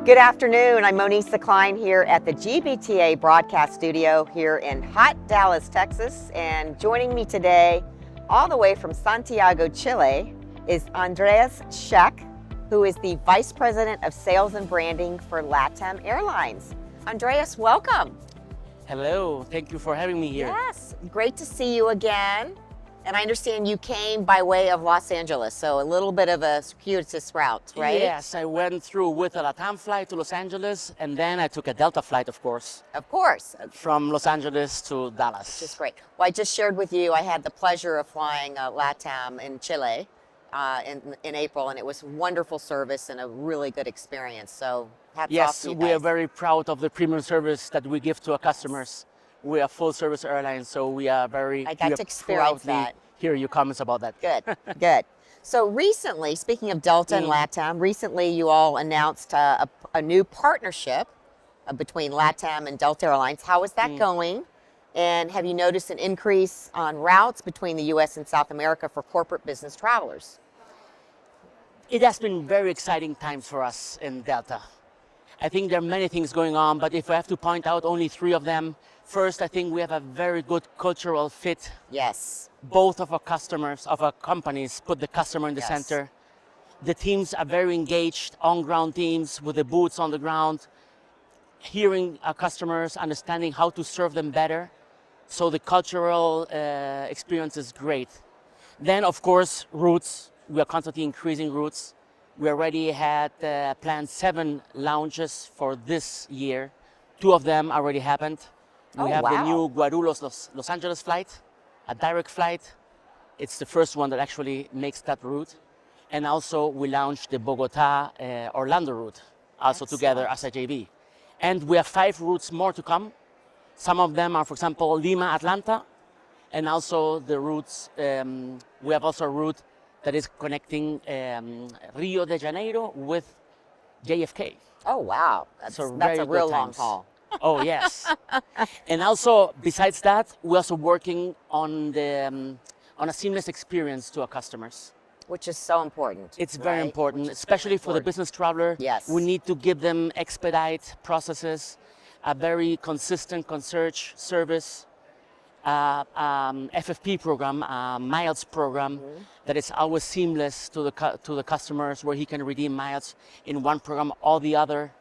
Good afternoon. I'm Moniza Klein here at the GBTA broadcast studio here in hot Dallas, Texas. And joining me today, all the way from Santiago, Chile, is Andreas Schek, who is the Vice President of Sales and Branding for LATAM Airlines. Andreas, welcome. Hello, thank you for having me here. Yes, great to see you again. And I understand you came by way of Los Angeles, so a little bit of a circuitous route, right? Yes, I went through with a LATAM flight to Los Angeles, and then I took a Delta flight, of course. Of course. From Los Angeles to Dallas. Which is great. Well, I just shared with you, I had the pleasure of flying LATAM in Chile in April, and it was wonderful service and a really good experience. So hats off to Yes, you we are guys. very proud of the premium service that we give to our customers. We are full service airline, so we are very I got to experience that. Hear your comments about that. Good, good. So recently, speaking of Delta and LATAM, recently you all announced a new partnership between LATAM and Delta Airlines. How is that going? And have you noticed an increase on routes between the U.S. and South America for corporate business travelers? It has been very exciting times for us in Delta. I think there are many things going on, but if I have to point out only three of them, first, I think we have a very good cultural fit. Yes. Both of our customers, of our companies, put the customer in the Yes. center. The teams are very engaged, on-ground teams with the boots on the ground, hearing our customers, understanding how to serve them better. So the cultural experience is great. Then, of course, routes. We are constantly increasing routes. We already had planned 7 lounges for this year. 2 of them already happened. We have the new Guarulhos Los Angeles flight, a direct flight. It's the first one that actually makes that route. And also we launched the Bogota Orlando route, also together as a JV. And we have 5 routes more to come. Some of them are, for example, Lima, Atlanta, and also the routes, we have also a route that is connecting Rio de Janeiro with JFK. Oh, wow. That's So a very real good long times. haul. Oh, yes. And also, besides that, we're also working on a seamless experience to our customers. Which is so important. It's very right? important, Which is especially for the important. business traveler. Yes. We need to give them expedite processes, a very consistent concierge service, FFP program, miles program that is always seamless to the customers, where he can redeem miles in one program or the other.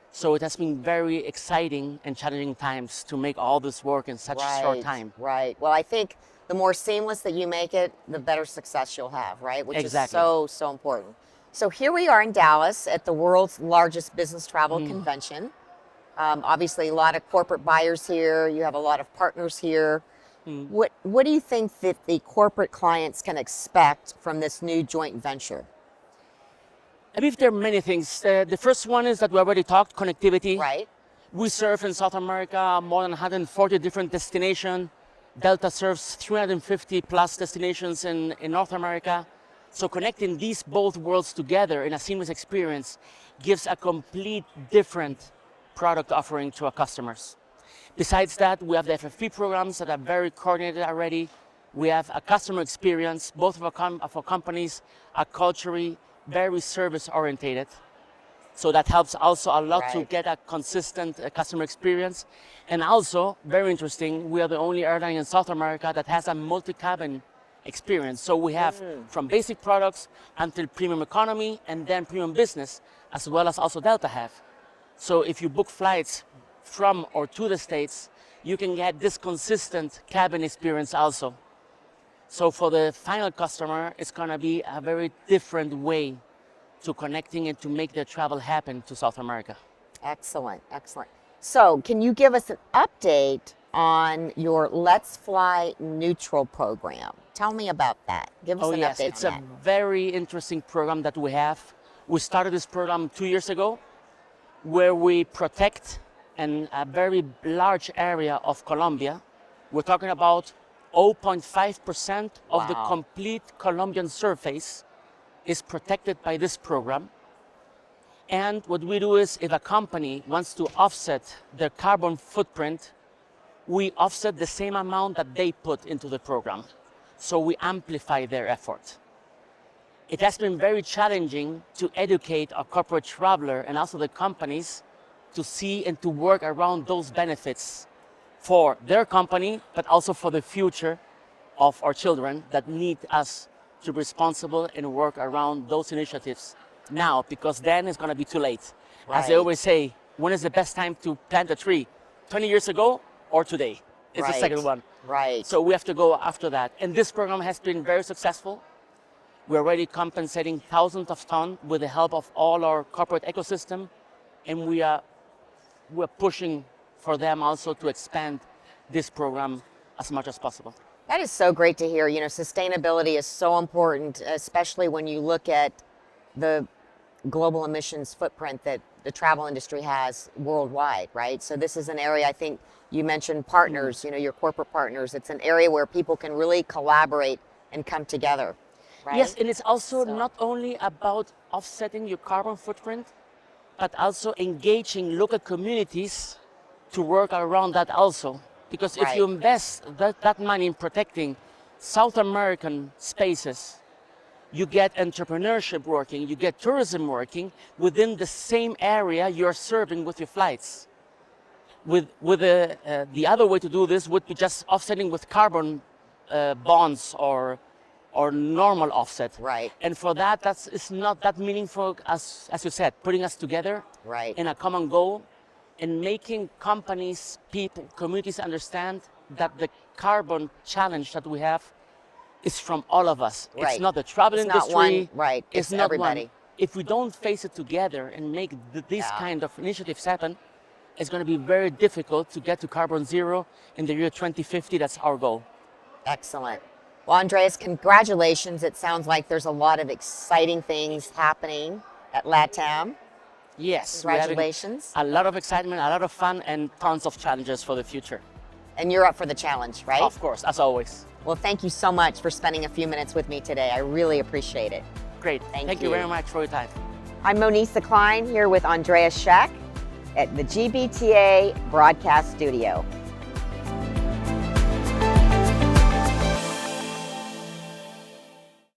So it has been very exciting and challenging times to make all this work in such a short time. Right. Well, I think the more seamless that you make it, the better success you'll have, right? Which Exactly. is so important. So here we are in Dallas at the world's largest business travel convention. Obviously, a lot of corporate buyers here. You have a lot of partners here. What do you think that the corporate clients can expect from this new joint venture? I believe there are many things. The first one is that we already talked, connectivity. Right. We serve in South America more than 140 different destinations. Delta serves 350 plus destinations in North America. So connecting these both worlds together in a seamless experience gives a complete different product offering to our customers. Besides that, we have the FFP programs that are very coordinated already. We have a customer experience. Both of our companies are culturally very service orientated. So that helps also a lot to get a consistent customer experience. And also, very interesting, we are the only airline in South America that has a multi-cabin experience. So we have from basic products until premium economy and then premium business, as well as also Delta have. So if you book flights from or to the States, you can get this consistent cabin experience also. So for the final customer, it's going to be a very different way to connecting and to make their travel happen to South America. Excellent, excellent. So can you give us an update on your Let's Fly Neutral program? Tell me about that. Give us an update It's on a that. very interesting program that we have. We started this program 2 years ago, where we protect a very large area of Colombia. We're talking about 0.5% of the complete Colombian surface is protected by this program. And what we do is, if a company wants to offset their carbon footprint, we offset the same amount that they put into the program. So we amplify their effort. it has been very challenging to educate our corporate traveler and also the companies to see and to work around those benefits for their company, but also for the future of our children that need us to be responsible and work around those initiatives now, because then it's going to be too late. As they Right. always say, when is the best time to plant a tree? 20 years ago or today? It's the second one. Right. So we have to go after that. And this program has been very successful. We're already compensating thousands of tons with the help of all our corporate ecosystem. And we're pushing for them also to expand this program as much as possible. That is so great to hear. You know, sustainability is so important, especially when you look at the global emissions footprint that the travel industry has worldwide, right? So this is an area, I think you mentioned partners, you know, your corporate partners. It's an area where people can really collaborate and come together, right? Yes, and it's also So- not only about offsetting your carbon footprint, but also engaging local communities to work around that also. Because if you Right. invest that money in protecting South American spaces, you get entrepreneurship working, you get tourism working within the same area you're serving with your flights. The other way to do this would be just offsetting with carbon bonds or normal offset. Right. And for that, it's not that meaningful as you said, putting us together Right. in a common goal and making companies, people, communities understand that the carbon challenge that we have is from all of us. Right. It's not the travel It's not industry. one, right. It's not everybody. one. If we don't face it together and make these Yeah. kind of initiatives happen, it's going to be very difficult to get to carbon zero in the year 2050. That's our goal. Excellent. Well, Andreas, congratulations. It sounds like there's a lot of exciting things happening at LATAM. Yes, we're having Congratulations. a lot of excitement, a lot of fun, and tons of challenges for the future. And you're up for the challenge, right? Of course, as always. Well, thank you so much for spending a few minutes with me today. I really appreciate it. Great. Thank you you. very much for your time. I'm Monisa Klein here with Andreas Schek at the GBTA Broadcast Studio.